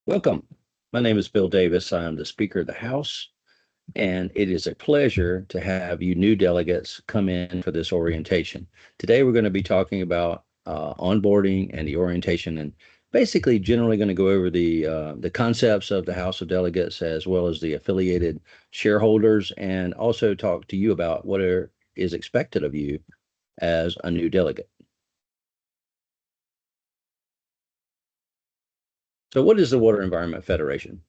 Welcome. My name is Bill Davis. I am the Speaker of the House, and it is a pleasure to have you new delegates come in for this orientation. Today, we're going to be talking about onboarding and the orientation, and basically, generally going to go over the concepts of the House of Delegates as well as the affiliated shareholders, and also talk to you about what is expected of you as a new delegate. So, what is the Water Environment Federation?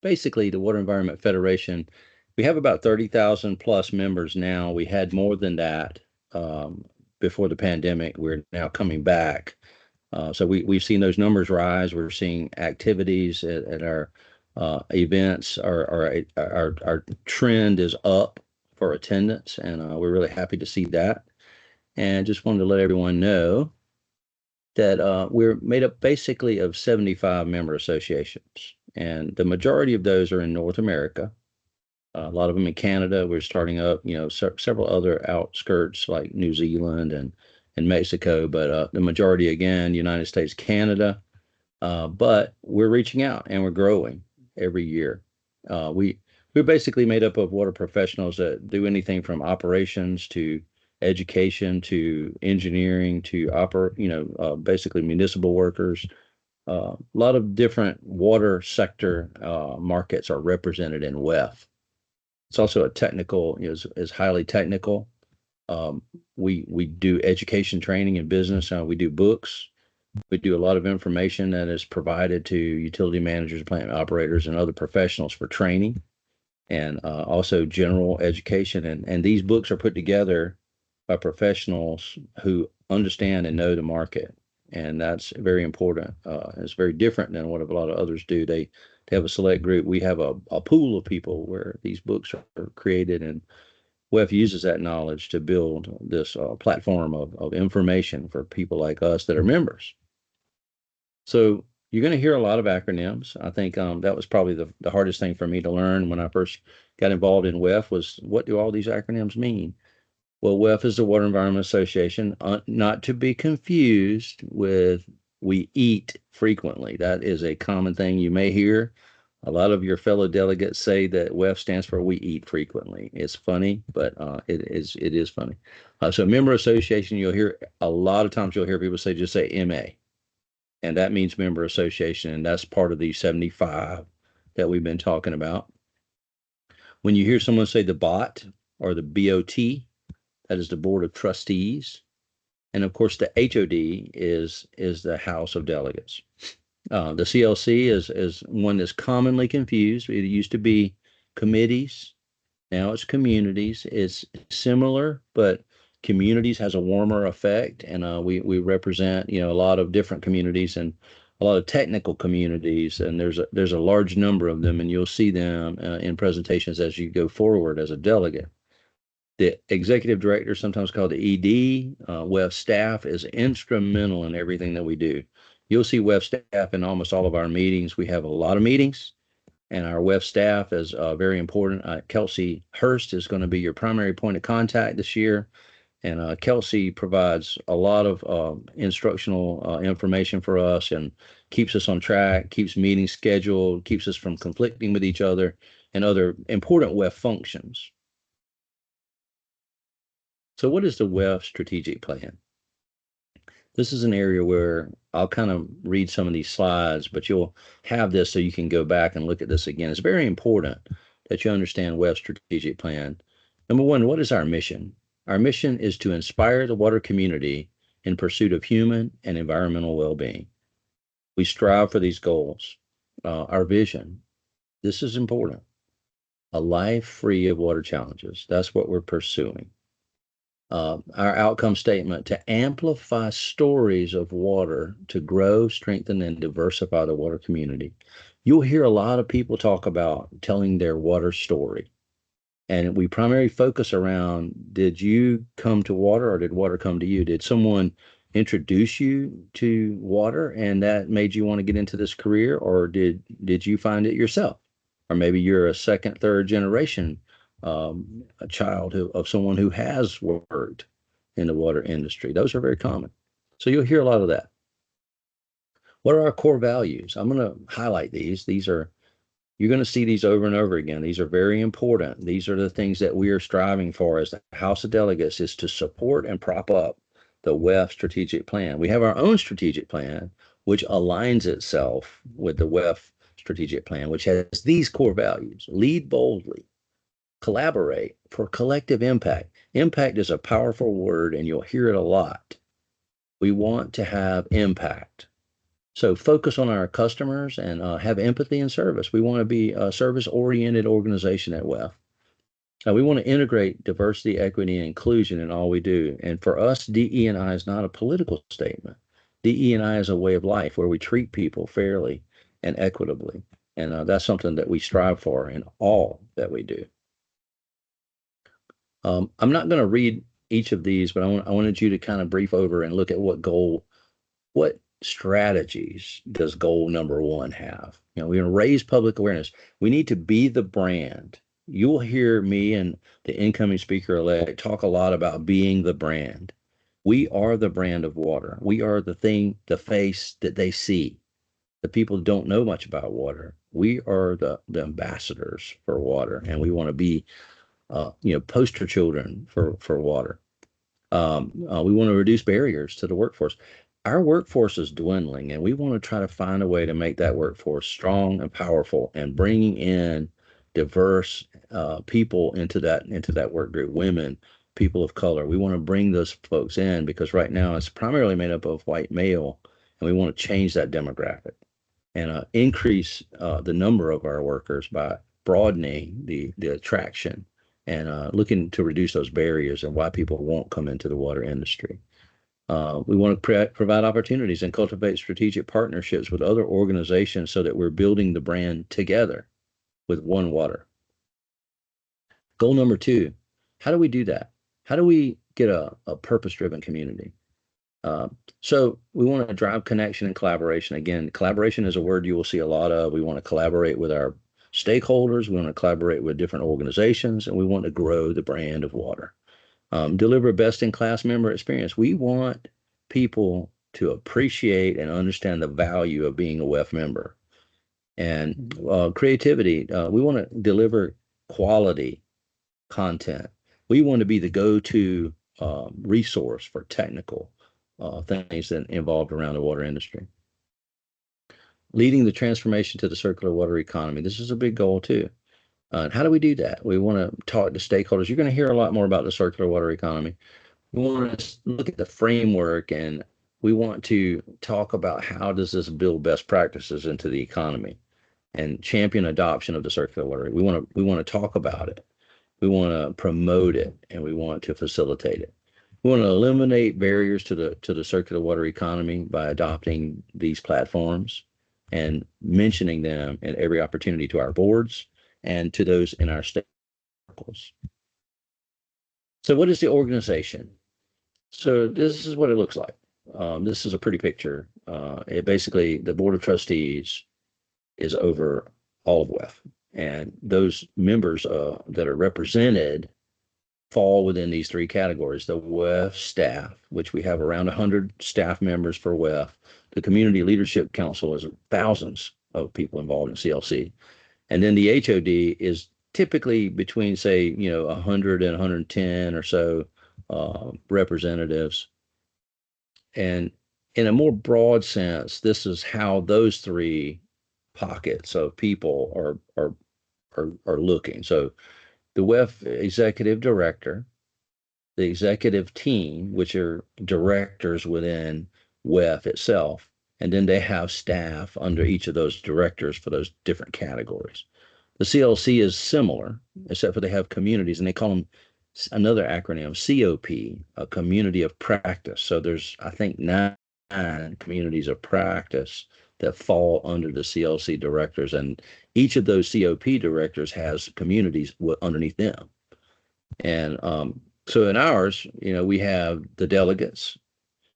Basically, the Water Environment Federation, we have about 30,000 plus members now. We had more than that before the pandemic. We're now coming back. So we've seen those numbers rise. We're seeing activities at our events. Our trend is up for attendance, and we're really happy to see that. And just wanted to let everyone know that we're made up basically of 75 member associations, and the majority of those are in North America. A lot of them in Canada. We're starting up, several other outskirts like New Zealand and Mexico, but the majority again, United States, Canada. But we're reaching out and we're growing every year. We're basically made up of water professionals that do anything from operations to education to engineering to basically municipal workers. A lot of different water sector markets are represented in WEF. It's also a technical, is highly technical. We do education training in business. We do books. We do a lot of information that is provided to utility managers, plant operators, and other professionals for training, and also general education. And these books are put together by professionals who understand and know the market. And that's very important. It's very different than what a lot of others do. They have a select group. We have a pool of people where these books are created, and WEF uses that knowledge to build this platform of information for people like us that are members. So you're going to hear a lot of acronyms. I think that was probably the hardest thing for me to learn when I first got involved in WEF was, what do all these acronyms mean? Well, WEF is the Water Environment Association, not to be confused with we eat frequently. That is a common thing you may hear. A lot of your fellow delegates say that WEF stands for we eat frequently. It's funny, but it is funny. So member association, you'll hear a lot of times you'll hear people just say MA, and that means member association, and that's part of the 75 that we've been talking about. When you hear someone say the BOT or the BOT, that is the Board of Trustees. And of course, the HOD is the House of Delegates. The CLC is one that's commonly confused. It used to be committees. Now it's communities. It's similar, but communities has a warmer effect. And we represent, a lot of different communities and a lot of technical communities. And there's a large number of them, and you'll see them in presentations as you go forward as a delegate. The executive director, sometimes called the ED, WEF staff, is instrumental in everything that we do. You'll see WEF staff in almost all of our meetings. We have a lot of meetings, and our WEF staff is very important. Kelsey Hurst is going to be your primary point of contact this year, and Kelsey provides a lot of instructional information for us and keeps us on track, keeps meetings scheduled, keeps us from conflicting with each other and other important WEF functions. So what is the WEF strategic plan? This is an area where I'll kind of read some of these slides, but you'll have this so you can go back and look at this again. It's very important that you understand WEF's strategic plan. Number one, what is our mission? Our mission is to inspire the water community in pursuit of human and environmental well-being. We strive for these goals. Our vision, this is important. A life free of water challenges. That's what we're pursuing. Our outcome statement: to amplify stories of water to grow, strengthen, and diversify the water community. You'll hear a lot of people talk about telling their water story. And we primarily focus around, did you come to water or did water come to you? Did someone introduce you to water and that made you want to get into this career, or did you find it yourself? Or maybe you're a second, third generation a child of someone who has worked in the water industry. Those are very common. So you'll hear a lot of that. What are our core values? I'm going to highlight these. You're going to see these over and over again. These are very important. These are the things that we are striving for as the House of Delegates, is to support and prop up the WEF strategic plan. We have our own strategic plan, which aligns itself with the WEF strategic plan, which has these core values: lead boldly, collaborate for collective impact. Impact is a powerful word, and you'll hear it a lot. We want to have impact. So focus on our customers and have empathy and service. We want to be a service-oriented organization at WEF. We want to integrate diversity, equity, and inclusion in all we do. And for us, DE&I is not a political statement. DE&I is a way of life where we treat people fairly and equitably. And that's something that we strive for in all that we do. I'm not going to read each of these, but I wanted you to kind of brief over and look at what strategies does goal number one have? We're going to raise public awareness. We need to be the brand. You will hear me and the incoming speaker-elect talk a lot about being the brand. We are the brand of water. We are the thing, the face that they see. The people don't know much about water. We are the ambassadors for water, and we want to be, poster children for water. We want to reduce barriers to the workforce. Our workforce is dwindling, and we want to try to find a way to make that workforce strong and powerful, and bringing in diverse people into that work group, women, people of color. We want to bring those folks in, because right now it's primarily made up of white male, and we want to change that demographic and increase the number of our workers by broadening the attraction and looking to reduce those barriers and why people won't come into the water industry. We want to provide opportunities and cultivate strategic partnerships with other organizations so that we're building the brand together with one water. Goal number two, how do we do that? How do we get a purpose-driven community? So we want to drive connection and collaboration. Again, collaboration is a word you will see a lot of. We want to collaborate with our stakeholders. We want to collaborate with different organizations, and we want to grow the brand of water. Deliver best-in-class member experience. We want people to appreciate and understand the value of being a WEF member. And creativity. We want to deliver quality content. We want to be the go-to resource for technical things that involved around the water industry. Leading the transformation to the circular water economy. This is a big goal too. How do we do that? We want to talk to stakeholders. You're going to hear a lot more about the circular water economy. We want to look at the framework, and we want to talk about how does this build best practices into the economy and champion adoption of the circular water. We want to talk about it. We want to promote it, and we want to facilitate it. We want to eliminate barriers to the circular water economy by adopting these platforms and mentioning them in every opportunity to our boards and to those in our state circles. So what is the organization? So this is what it looks like. This is a pretty picture. It basically, the Board of Trustees is over all of WEF, and those members that are represented fall within these three categories. The WEF staff, which we have around 100 staff members for WEF. The Community Leadership Council is thousands of people involved in CLC. And then the HOD is typically between, say, 100 and 110 or so representatives. And in a more broad sense, this is how those three pockets of people are looking. So the WEF executive director, the executive team, which are directors within WEF itself, and then they have staff under each of those directors for those different categories. The CLC is similar, except for they have communities, and they call them another acronym, COP, a community of practice. So there's, I think, 9 communities of practice that fall under the CLC directors, and each of those COP directors has communities underneath them. And so in ours, we have the delegates,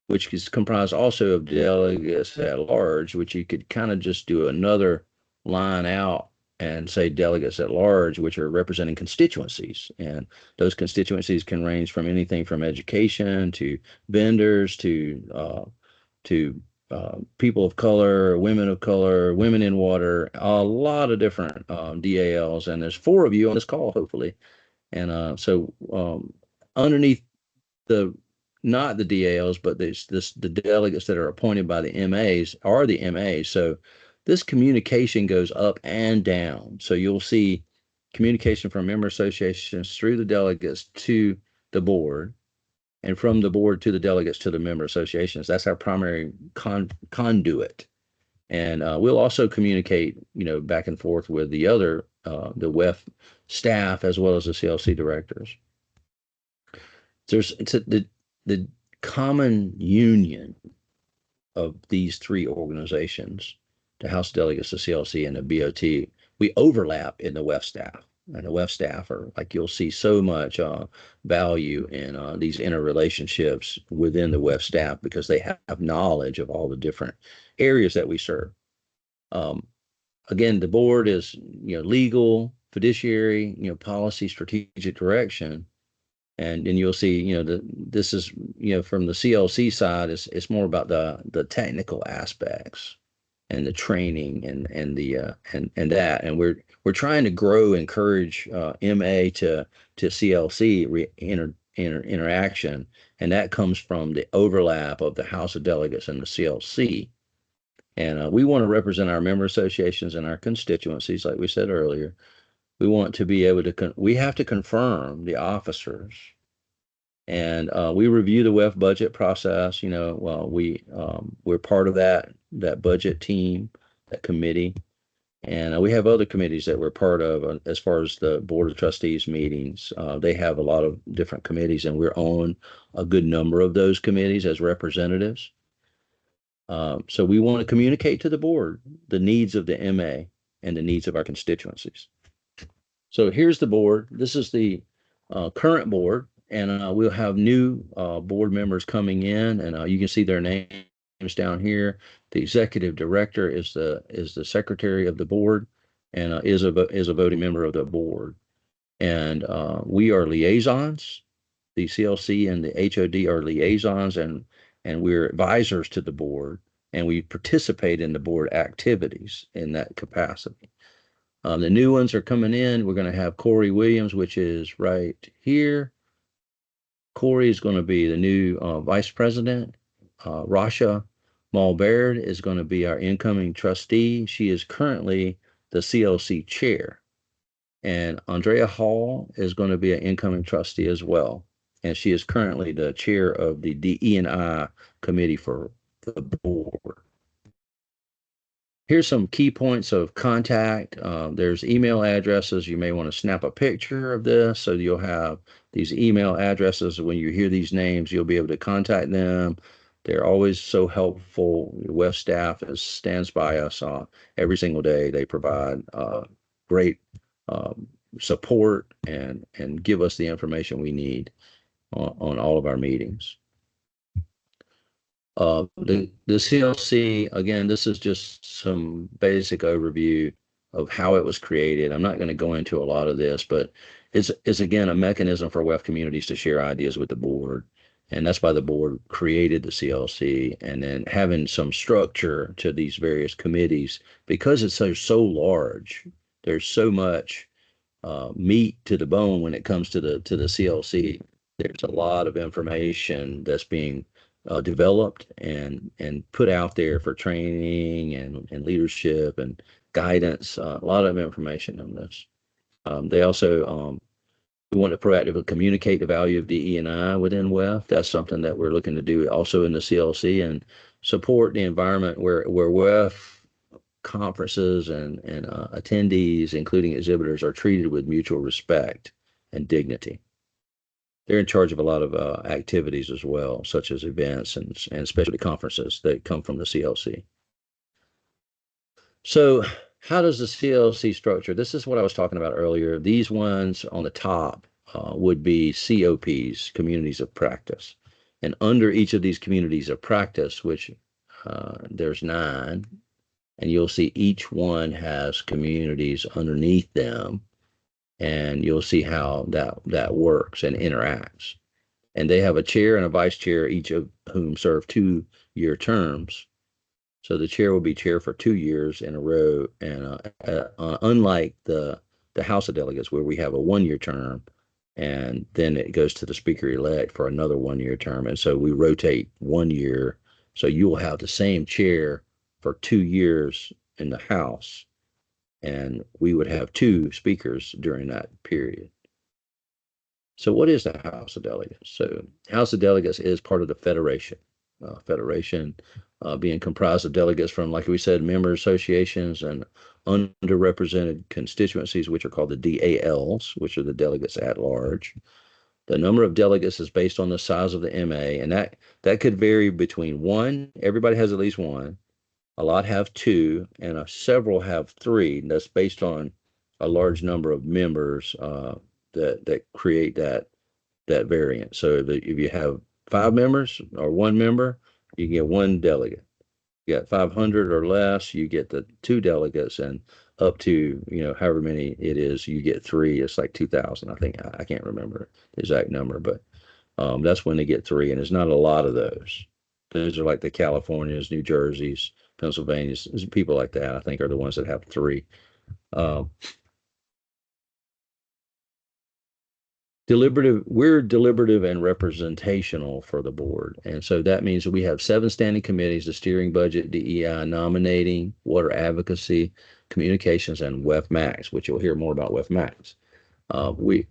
which is comprised also of delegates at large, which you could kind of just do another line out and say delegates at large, which are representing constituencies. And those constituencies can range from anything from education to vendors to people of color, women in water, a lot of different DALs, and there's four of you on this call, hopefully. And underneath the not the DALs, but the delegates that are appointed by the MAs are the MAs. So this communication goes up and down. So you'll see communication from member associations through the delegates to the board, and from the board to the delegates to the member associations. That's our primary conduit. And we'll also communicate, back and forth with the other, the WEF staff as well as the CLC directors. The common union of these three organizations, the House Delegates, the CLC, and the BOT. We overlap in the WEF staff. And the WEF staff are, like, you'll see so much value in these interrelationships within the WEF staff because they have knowledge of all the different areas that we serve. Again, the board is, legal, fiduciary, policy, strategic direction. And you'll see, this is, from the CLC side, it's more about the technical aspects and the training and the and that. And we're trying to grow, encourage MA to CLC interaction, and that comes from the overlap of the House of Delegates and the CLC. And we want to represent our member associations and our constituencies, like we said earlier. We want to be able to, we have to confirm the officers. And we review the WEF budget process. We're part of that budget team, that committee. And we have other committees that we're part of as far as the Board of Trustees meetings. They have a lot of different committees, and we're on a good number of those committees as representatives. So we want to communicate to the board the needs of the MA and the needs of our constituencies. So here's the board. This is the current board, and we'll have new board members coming in, and you can see their names down here. The executive director is the secretary of the board, and is a voting member of the board. And we are liaisons. The CLC and the HOD are liaisons, and we're advisors to the board, and we participate in the board activities in that capacity. The new ones are coming in. We're going to have Corey Williams, which is right here. Corey is going to be the new vice president. Rasha Malbaird is going to be our incoming trustee. She is currently the CLC chair. And Andrea Hall is going to be an incoming trustee as well. And she is currently the chair of the DE&I committee for the board. Here's some key points of contact. There's email addresses. You may want to snap a picture of this so you'll have these email addresses. When you hear these names, you'll be able to contact them. They're always so helpful. The WEF staff stands by us every single day. They provide great support and give us the information we need on all of our meetings. The CLC, again, this is just some basic overview of how it was created. I'm not going to go into a lot of this, but it's again a mechanism for WEF communities to share ideas with the board. And that's why the board created the CLC, and then having some structure to these various committees, because it's so large. There's so much meat to the bone when it comes to the CLC. There's a lot of information that's being developed and put out there for training and leadership and guidance. A lot of information on this. They also we want to proactively communicate the value of DE&I within WEF. That's something that we're looking to do also in the CLC, and support the environment where WEF conferences and attendees, including exhibitors, are treated with mutual respect and dignity. They're in charge of a lot of activities as well, such as events and specialty conferences that come from the CLC. So how does the CLC structure? This is what I was talking about earlier. These ones on the top would be COPs, communities of practice. And under each of these communities of practice, which there's 9, and you'll see each one has communities underneath them, and you'll see how that works and interacts. And they have a chair and a vice chair, each of whom serve 2-year terms. So the chair will be chair for 2 years in a row, and unlike the House of Delegates where we have a 1 year term, and then it goes to the speaker elect for another 1 year term, and so we rotate 1 year. So you will have the same chair for 2 years in the House, and we would have two speakers during that period. So what is the House of Delegates? So House of Delegates is part of the Federation. Federation being comprised of delegates from, like we said, member associations and underrepresented constituencies, which are called the DALs, which are the delegates at large. The number of delegates is based on the size of the MA, and that could vary between one, everybody has at least one, a lot have two, and several have three. That's based on a large number of members that create that variant. So if you have 5 members or one member, you get one delegate. You got 500 or less, you get the two delegates, and up to however many it is, you get three. It's like 2,000, I think. I can't remember the exact number, but that's when they get three, and there's not a lot of those. Those are like the Californias, New Jerseys, Pennsylvanias, people like that, I think, are the ones that have three. Um, we're deliberative and representational for the board. And so that means that we have 7 standing committees: the steering, budget, DEI, nominating, water advocacy, communications, and WEF Max, which you'll hear more about WEF Max. We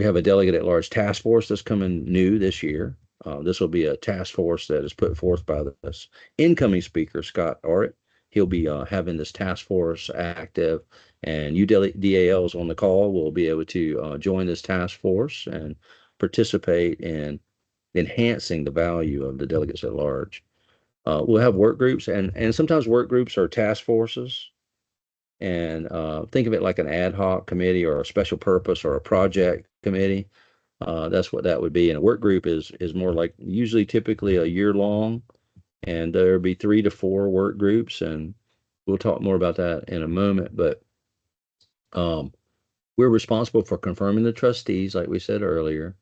have a delegate at large task force that's coming new this year. This will be a task force that is put forth by this incoming speaker, Scott Orritt. He'll be having this task force active, and you DALs on the call will be able to join this task force and participate in enhancing the value of the delegates at large. We'll have work groups, and sometimes work groups are task forces. And think of it like an ad hoc committee or a special purpose or a project committee. That's what that would be. And a work group is more like usually typically a year long, and there'll be 3 to 4 work groups, and we'll talk more about that in a moment. But we're responsible for confirming the trustees, like we said earlier,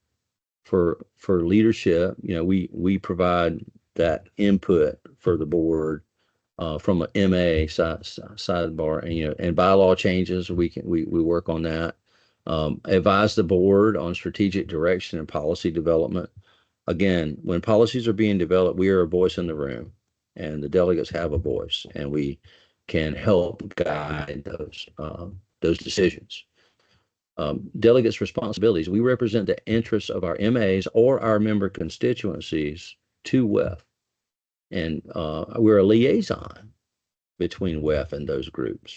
for leadership. We provide that input for the board from an MA sidebar, and bylaw changes. We work on that. Advise the board on strategic direction and policy development. Again, when policies are being developed, we are a voice in the room, and the delegates have a voice, and we can help guide those decisions. Delegates' responsibilities: we represent the interests of our MAs or our member constituencies to WEF, and we're a liaison between WEF and those groups.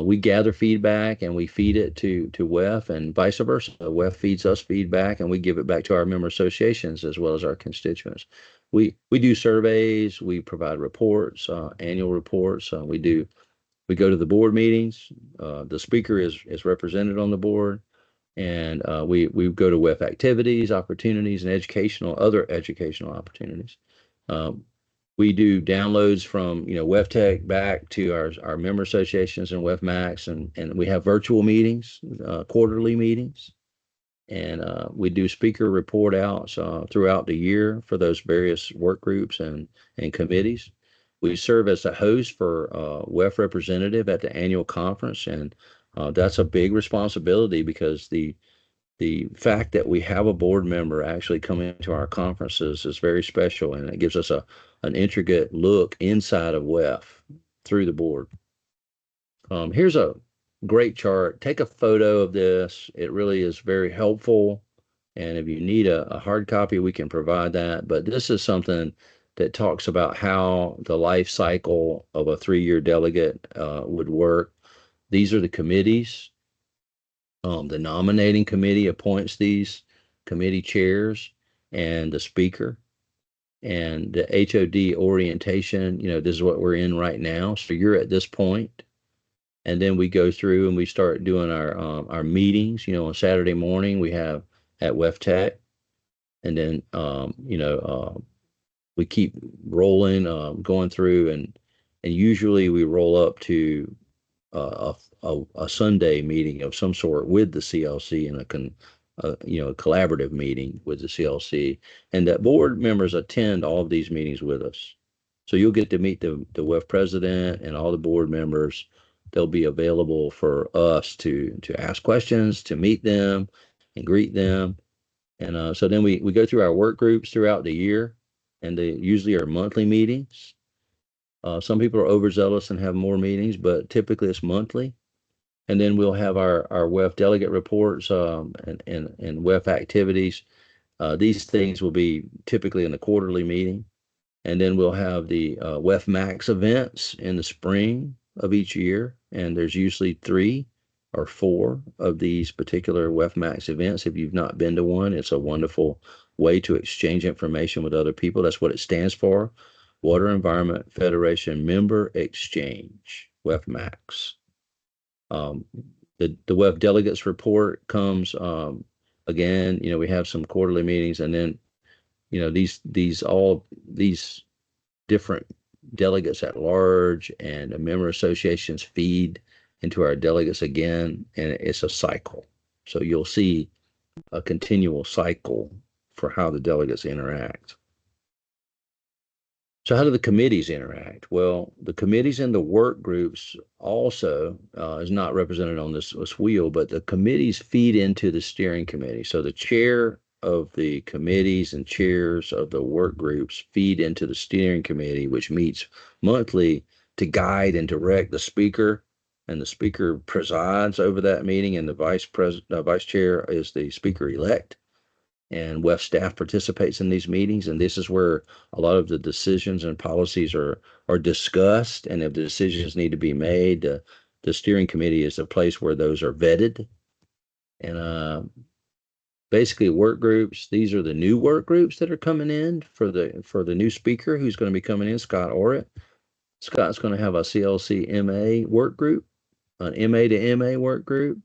We gather feedback and we feed it to WEF, and vice versa. WEF feeds us feedback and we give it back to our member associations as well as our constituents. We do surveys, we provide reports, annual reports. We go to the board meetings. The speaker is represented on the board, and we go to WEF activities, opportunities, and other educational opportunities. We do downloads from WEF Tech back to our member associations and WEF Max, and we have virtual meetings, quarterly meetings, and we do speaker report outs throughout the year for those various work groups and committees. We serve as a host for WEF representative at the annual conference, and that's a big responsibility because the fact that we have a board member actually coming to our conferences is very special, and it gives us an intricate look inside of WEF through the board. Here's a great chart. Take a photo of this. It really is very helpful, and if you need a hard copy, we can provide that. But this is something that talks about how the life cycle of a 3-year delegate would work. These are the committees. The nominating committee appoints these committee chairs and the speaker. And the HOD orientation, this is what we're in right now. So you're at this point. And then we go through and we start doing our meetings. On Saturday morning, we have at WEF Tech. And then, we keep rolling, going through, and usually we roll up to a Sunday meeting of some sort with the CLC, and a collaborative meeting with the CLC, and that board members attend all of these meetings with us. So you'll get to meet the WEF president and all the board members. They'll be available for us to ask questions, to meet them and greet them. And so then we go through our work groups throughout the year, and they usually are monthly meetings. Some people are overzealous and have more meetings, but typically it's monthly. And then we'll have our WEF delegate reports and WEF activities. These things will be typically in the quarterly meeting. And then we'll have the WEF Max events in the spring of each year. And there's usually 3 or 4 of these particular WEF Max events. If you've not been to one, it's a wonderful way to exchange information with other people. That's what it stands for. Water Environment Federation Member Exchange, WEF Max. Um, the WEF Delegates Report comes again. We have some quarterly meetings, and then these different delegates at large and the member associations feed into our delegates again, and it's a cycle. So you'll see a continual cycle for how the delegates interact. So how do the committees interact? Well, the committees and the work groups also is not represented on this wheel, but the committees feed into the steering committee. So the chair of the committees and chairs of the work groups feed into the steering committee, which meets monthly to guide and direct the speaker, and the speaker presides over that meeting, and the vice chair is the speaker elect. And WEF staff participates in these meetings, and this is where a lot of the decisions and policies are discussed. And if the decisions need to be made, the steering committee is a place where those are vetted. And basically, work groups. These are the new work groups that are coming in for the new speaker who's going to be coming in, Scott Orrit. Scott's going to have a CLC MA work group, an MA to MA work group,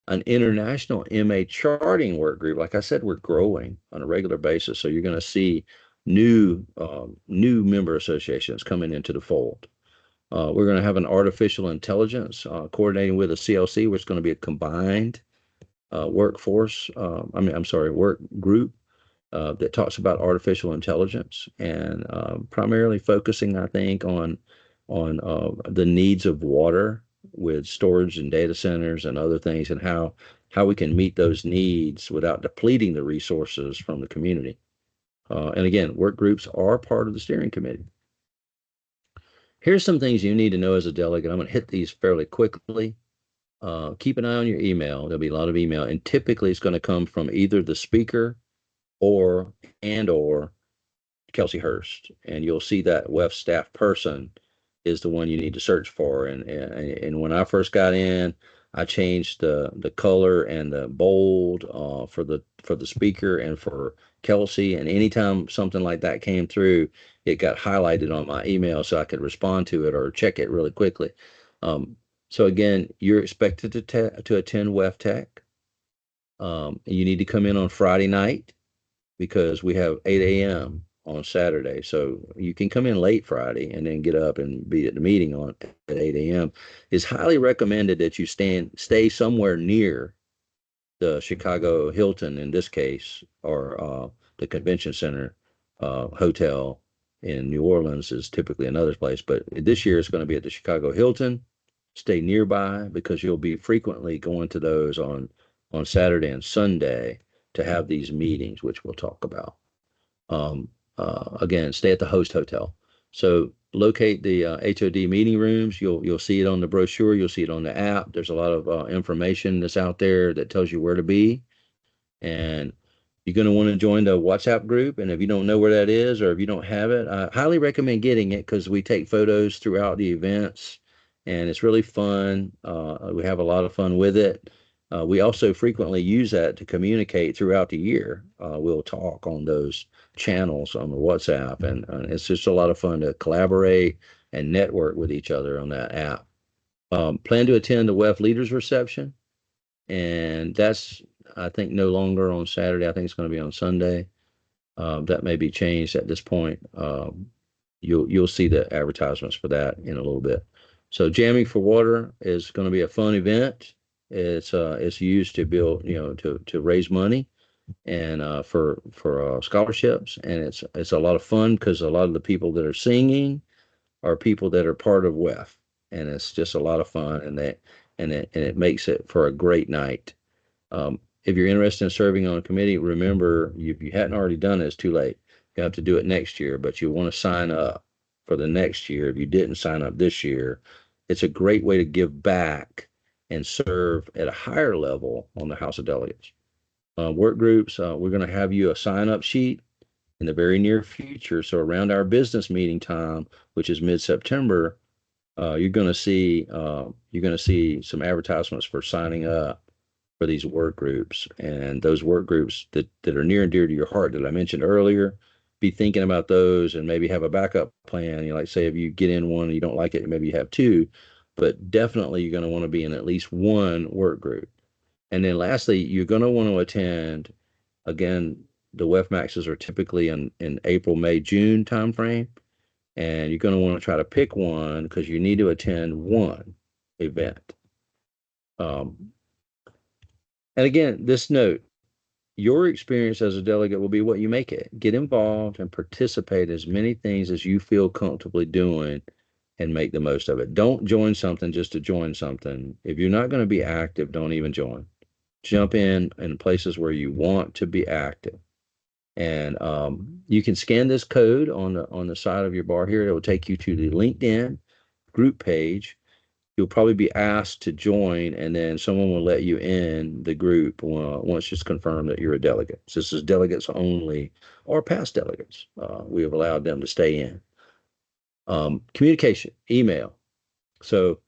an international MA charting work group. Like I said, we're growing on a regular basis, so you're going to see new member associations coming into the fold. We're going to have an artificial intelligence coordinating with a CLC, which is going to be a combined workforce. Work group that talks about artificial intelligence, and primarily focusing, I think, on the needs of water with storage and data centers and other things, and how we can meet those needs without depleting the resources from the community. And again, work groups are part of the steering committee. Here's some things you need to know as a delegate. I'm going to hit these fairly quickly. Keep an eye on your email. There'll be a lot of email, and typically it's going to come from either the speaker or Kelsey Hurst, and you'll see that WEF staff person is the one you need to search for. And when I first got in, I changed the color and the bold for the speaker and for Kelsey. And anytime something like that came through, it got highlighted on my email so I could respond to it or check it really quickly. So again, you're expected to attend WEF Tech. You need to come in on Friday night because we have 8 a.m. on Saturday. So you can come in late Friday and then get up and be at the meeting at 8 a.m. It's highly recommended that you stay somewhere near the Chicago Hilton in this case, or the Convention Center hotel in New Orleans is typically another place. But this year it's going to be at the Chicago Hilton. Stay nearby because you'll be frequently going to those on Saturday and Sunday to have these meetings, which we'll talk about. Again, stay at the host hotel. So locate the HOD meeting rooms. You'll see it on the brochure. You'll see it on the app. There's a lot of information that's out there that tells you where to be. And you're going to want to join the WhatsApp group. And if you don't know where that is, or if you don't have it, I highly recommend getting it because we take photos throughout the events, and it's really fun. We have a lot of fun with it. We also frequently use that to communicate throughout the year. We'll talk on those channels on the WhatsApp, and it's just a lot of fun to collaborate and network with each other on that app. Plan to attend the WEF Leaders Reception, and that's, I think, no longer on Saturday. I think it's going to be on Sunday. That may be changed at this point. You'll see the advertisements for that in a little bit. So Jamming for Water is going to be a fun event. It's used to build, to raise money and for scholarships, and it's a lot of fun because a lot of the people that are singing are people that are part of WEF, and it's just a lot of fun, and it makes it for a great night. If you're interested in serving on a committee, remember, if you hadn't already done it, it's too late. You have to do it next year, but you want to sign up for the next year. If you didn't sign up this year, it's a great way to give back and serve at a higher level on the House of Delegates. Work groups, we're going to have you a sign up sheet in the very near future. So around our business meeting time, which is mid-September, you're going to see some advertisements for signing up for these work groups, and those work groups that are near and dear to your heart that I mentioned earlier. Be thinking about those and maybe have a backup plan. Like say if you get in one and you don't like it, maybe you have two, but definitely you're going to want to be in at least one work group. And then lastly, you're going to want to attend again. The WEF Maxes are typically in April, May, June timeframe, and you're going to want to try to pick one because you need to attend one event. And again, this note, your experience as a delegate will be what you make it. Get involved and participate as many things as you feel comfortably doing and make the most of it. Don't join something just to join something. If you're not going to be active, don't even join. Jump in places where you want to be active. And you can scan this code on the side of your bar here. It will take you to the LinkedIn group page. You'll probably be asked to join, and then someone will let you in the group once it's confirmed that you're a delegate. So this is delegates only or past delegates. We have allowed them to stay in. Communication, email. So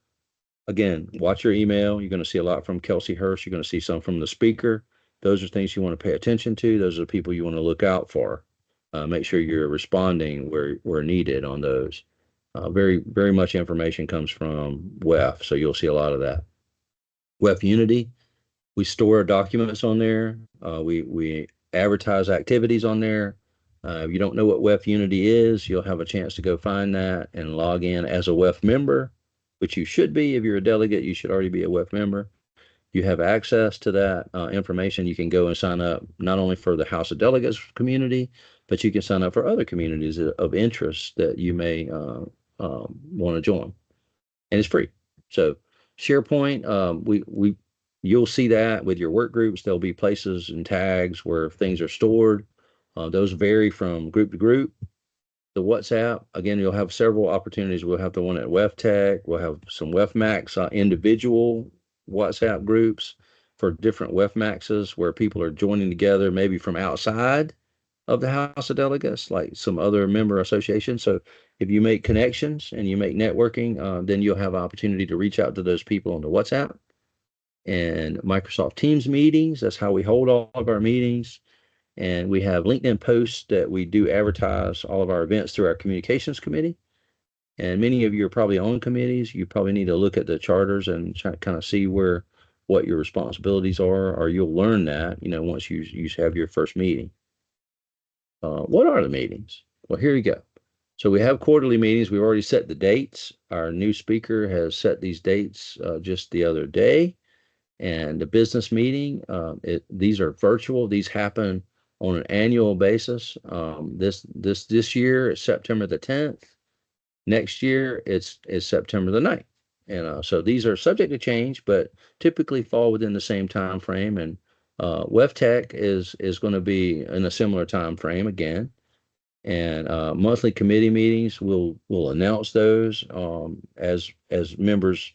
again, watch your email. You're going to see a lot from Kelsey Hurst. You're going to see some from the speaker. Those are things you want to pay attention to. Those are the people you want to look out for. Make sure you're responding where needed on those. Very much information comes from WEF, so you'll see a lot of that. WEF Unity, we store documents on there. We advertise activities on there. If you don't know what WEF Unity is, you'll have a chance to go find that and log in as a WEF member, which you should be. If you're a delegate, you should already be a WEF member. You have access to that information. You can go and sign up not only for the House of Delegates community, but you can sign up for other communities of interest that you may want to join, and it's free. So SharePoint, you'll see that with your work groups. There'll be places and tags where things are stored. Those vary from group to group. The WhatsApp, again, you'll have several opportunities. We'll have the one at WEFTech. We'll have some WEFMAX individual WhatsApp groups for different WEFMAXs where people are joining together, maybe from outside of the House of Delegates, like some other member associations. So if you make connections and you make networking, then you'll have an opportunity to reach out to those people on the WhatsApp. And Microsoft Teams meetings, that's how we hold all of our meetings. And we have LinkedIn posts that we do advertise all of our events through our communications committee. And many of you are probably on committees. You probably need to look at the charters and kind of see what your responsibilities are, or you'll learn that, once you have your first meeting. What are the meetings? Well, here you go. So we have quarterly meetings. We've already set the dates. Our new speaker has set these dates just the other day. And the business meeting, these are virtual. These happen on an annual basis. This year it's September the 10th. Next year it's September the 9th. And so these are subject to change, but typically fall within the same time frame. And WEFTech is going to be in a similar time frame again. And monthly committee meetings, we'll announce those as members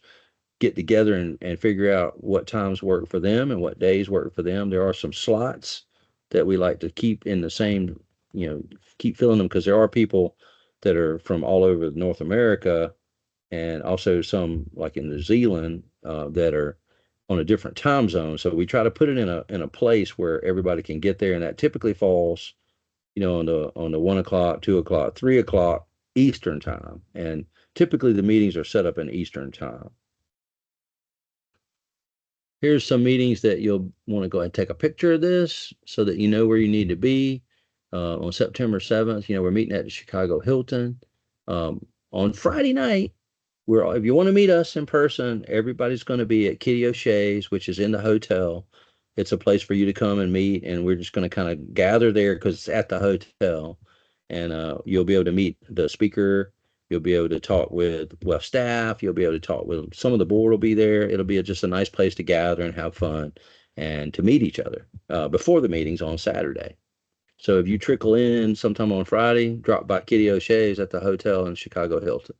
get together and figure out what times work for them and what days work for them. There are some slots that we like to keep in the same, keep filling them, because there are people that are from all over North America, and also some like in New Zealand that are on a different time zone. So we try to put it in a place where everybody can get there, and that typically falls, on the 1 o'clock, 2 o'clock, 3 o'clock Eastern time, and typically the meetings are set up in Eastern time. Here's some meetings that you'll want to go ahead and take a picture of this so that you know where you need to be. On September 7th, we're meeting at the Chicago Hilton. On Friday night, if you want to meet us in person, everybody's going to be at Kitty O'Shea's, which is in the hotel, It's a place for you to come and meet, and we're just going to kind of gather there because it's at the hotel, and you'll be able to meet the speaker. You'll be able to talk with staff. You'll be able to talk with some of the board. Will be there. It'll be just a nice place to gather and have fun, and to meet each other before the meetings on Saturday. So if you trickle in sometime on Friday, drop by Kitty O'Shea's at the hotel in Chicago Hilton.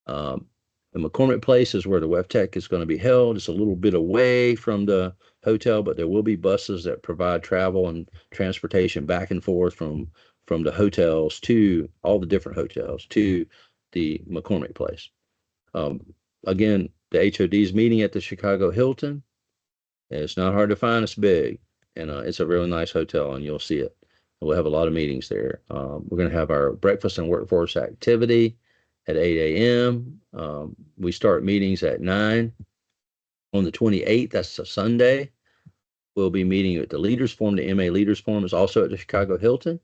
Um, the McCormick Place is where the WEFTEC is going to be held. It's a little bit away from the hotel, but there will be buses that provide travel and transportation back and forth from the hotels to all the different hotels to the McCormick Place. Um, Again, the HOD is meeting at the Chicago Hilton. It's not hard to find. It's big, and it's a really nice hotel, and you'll see it. We'll have a lot of meetings there. We're going to have our breakfast and workforce activity at 8 a.m. We start meetings at 9 on the 28th. That's a Sunday. We'll be meeting at the Leaders Forum. The MA Leaders Forum is also at the Chicago Hilton,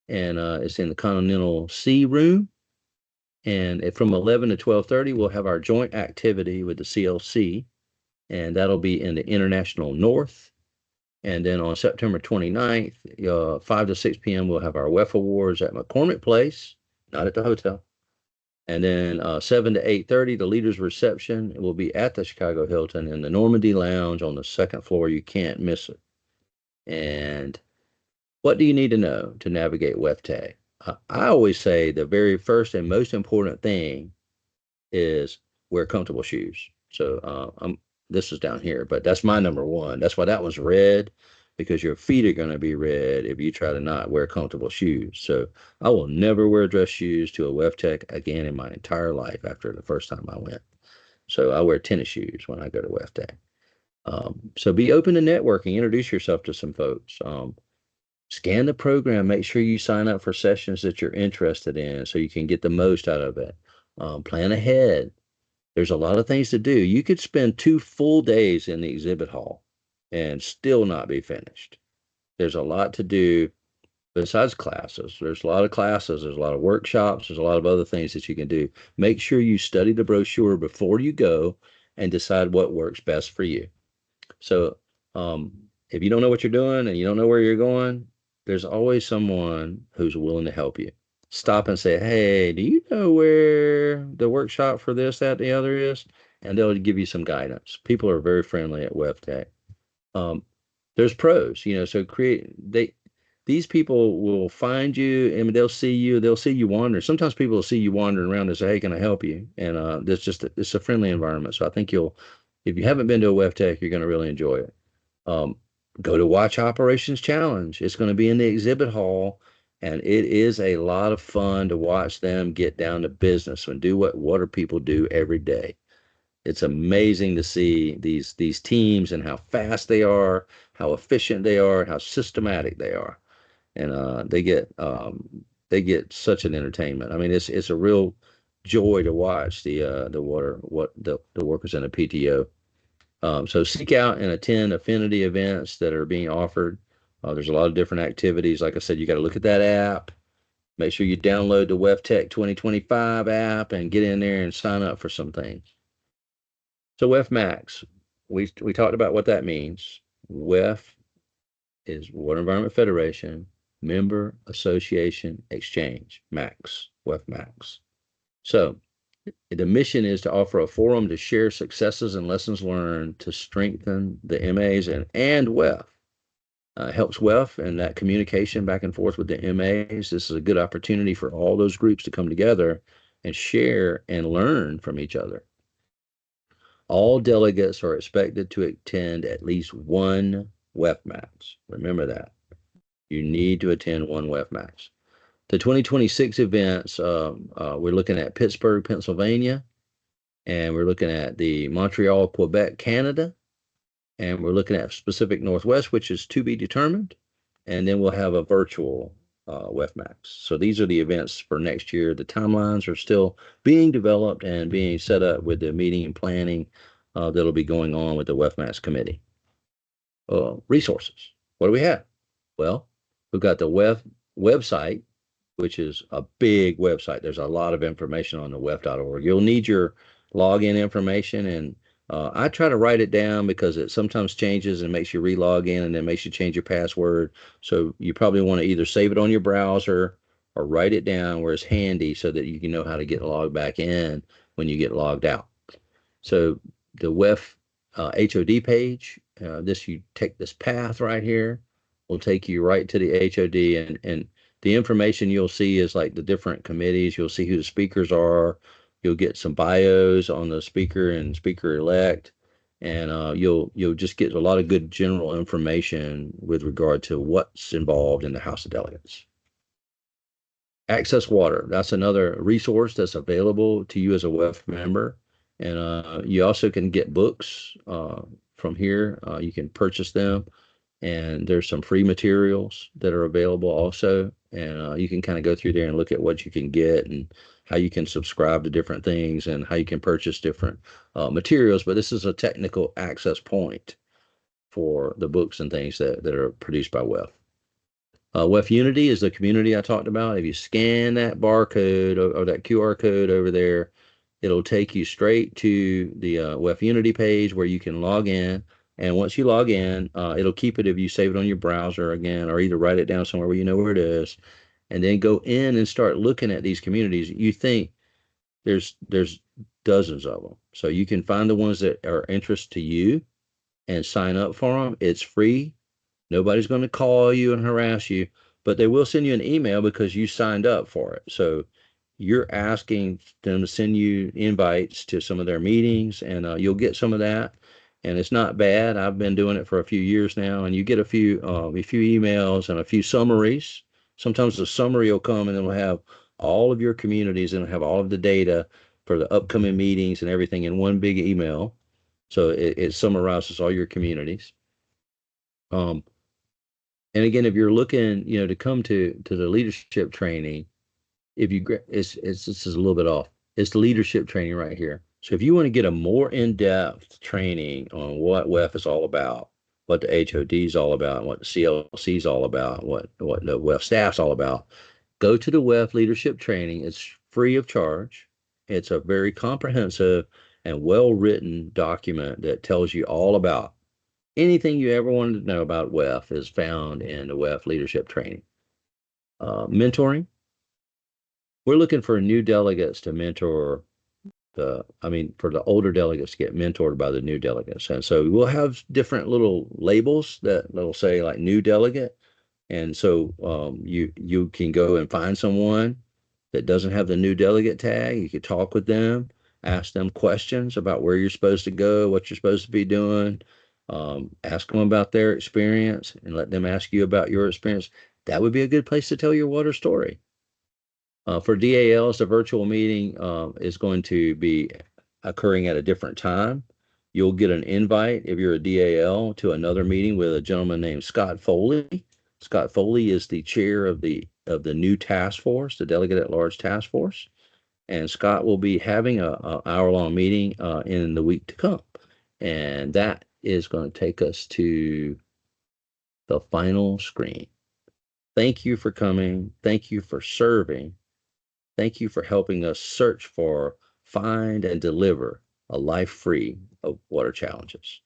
and it's in the Continental C room. And from 11 to 12:30, we'll have our joint activity with the CLC, and that'll be in the International North. And then on September 29th, 5 to 6 p.m., we'll have our WEF Awards at McCormick Place, not at the hotel. And then 7 to 8:30, the leaders reception will be at the Chicago Hilton in the Normandy Lounge on the second floor. You can't miss it. And what do you need to know to navigate WEFTAG? I always say the very first and most important thing is wear comfortable shoes. So this is down here, but that's my number one. That's why that was red, because your feet are going to be red if you try to not wear comfortable shoes. So I will never wear dress shoes to a WEFTEC again in my entire life after the first time I went. So I wear tennis shoes when I go to WEFTEC. So be open to networking, introduce yourself to some folks. Scan the program, make sure you sign up for sessions that you're interested in so you can get the most out of it. Plan ahead. There's a lot of things to do. You could spend 2 full days in the exhibit hall and still not be finished. There's a lot to do besides classes. There's a lot of classes, there's a lot of workshops, there's a lot of other things that you can do. Make sure you study the brochure before you go and decide what works best for you. So if you don't know what you're doing and you don't know where you're going, there's always someone who's willing to help you. Stop and say, hey, do you know where the workshop for this, that, the other is? And they'll give you some guidance. People are very friendly at WEFTEC. There's pros, so these people will find you and they'll see you wander. Sometimes people will see you wandering around and say, hey, can I help you? And it's a friendly environment. So I think if you haven't been to a WEFTEC, you're going to really enjoy it. Go to Watch Operations Challenge. It's going to be in the exhibit hall, and it is a lot of fun to watch them get down to business and do what water people do every day. It's amazing to see these teams and how fast they are, how efficient they are, how systematic they are, and they get such an entertainment. I mean, it's a real joy to watch the workers in the PTO. So seek out and attend affinity events that are being offered. There's a lot of different activities. Like I said, you got to look at that app. Make sure you download the WEFTEC 2025 app and get in there and sign up for some things. So WEF Max, we talked about what that means. WEF is Water Environment Federation Member Association Exchange, Max, WEF Max. So the mission is to offer a forum to share successes and lessons learned to strengthen the MAs and WEF. Helps WEF and that communication back and forth with the MAs. This is a good opportunity for all those groups to come together and share and learn from each other. All delegates are expected to attend at least one WEF Max. Remember that. You need to attend one WEF Max. The 2026 events, we're looking at Pittsburgh, Pennsylvania, and we're looking at the Montreal, Quebec, Canada, and we're looking at Pacific Northwest, which is to be determined, and then we'll have a virtual WEF Max. So these are the events for next year. The timelines are still being developed and being set up with the meeting and planning that'll be going on with the WEF Max committee. Resources. What do we have? Well, we've got the WEF website, which is a big website. There's a lot of information on the WEF.org. You'll need your login information, and I try to write it down because it sometimes changes and makes you re-log in and then makes you change your password. So you probably want to either save it on your browser or write it down where it's handy so that you can know how to get logged back in when you get logged out. So the WEF HOD page, this you take this path right here, will take you right to the HOD, and the information you'll see is like the different committees. You'll see who the speakers are. You'll get some bios on the speaker and speaker elect, and you'll just get a lot of good general information with regard to what's involved in the House of Delegates. Access water. That's another resource that's available to you as a WEF member. And you also can get books from here. You can purchase them. And there's some free materials that are available also. And you can kind of go through there and look at what you can get and how you can subscribe to different things and how you can purchase different materials. But this is a technical access point for the books and things that are produced by WEF. WEF Unity is the community I talked about. If you scan that barcode or that QR code over there, it'll take you straight to the WEF Unity page where you can log in. And once you log in, it'll keep it if you save it on your browser again, or either write it down somewhere where you know where it is, and then go in and start looking at these communities. You think there's dozens of them, so you can find the ones that are interest to you and sign up for them. It's free. Nobody's going to call you and harass you, but they will send you an email because you signed up for it. So you're asking them to send you invites to some of their meetings, and you'll get some of that. And it's not bad. I've been doing it for a few years now, and you get a few emails and a few summaries. Sometimes the summary will come and it'll have all of your communities and it'll have all of the data for the upcoming meetings and everything in one big email. So it summarizes all your communities. Um, and again, if you're looking, to come to the leadership training, if you it's this is a little bit off. It's the leadership training right here. So if you want to get a more in-depth training on what WEF is all about, what the HOD is all about, what the CLC is all about, what the WEF staff's all about, go to the WEF leadership training. It's free of charge. It's a very comprehensive and well-written document that tells you all about anything you ever wanted to know about WEF is found in the WEF leadership training. Mentoring. We're looking for new delegates to mentor for the older delegates to get mentored by the new delegates. And so we'll have different little labels that'll say like new delegate. And so you can go and find someone that doesn't have the new delegate tag. You could talk with them, ask them questions about where you're supposed to go, what you're supposed to be doing. Ask them about their experience and let them ask you about your experience. That would be a good place to tell your water story. For DALs, the virtual meeting is going to be occurring at a different time. You'll get an invite if you're a DAL to another meeting with a gentleman named Scott Foley. Scott Foley is the chair of the new task force, the Delegate at Large task force, and Scott will be having a hour-long meeting in the week to come, and that is going to take us to the final screen. Thank you for coming. Thank you for serving. Thank you for helping us search for, find, and deliver a life free of water challenges.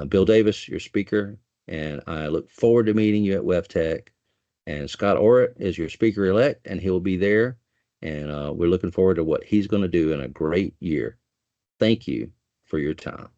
Bill Davis, your speaker, and I look forward to meeting you at WEFTech. And Scott Orrit is your speaker elect, and he'll be there. And we're looking forward to what he's going to do in a great year. Thank you for your time.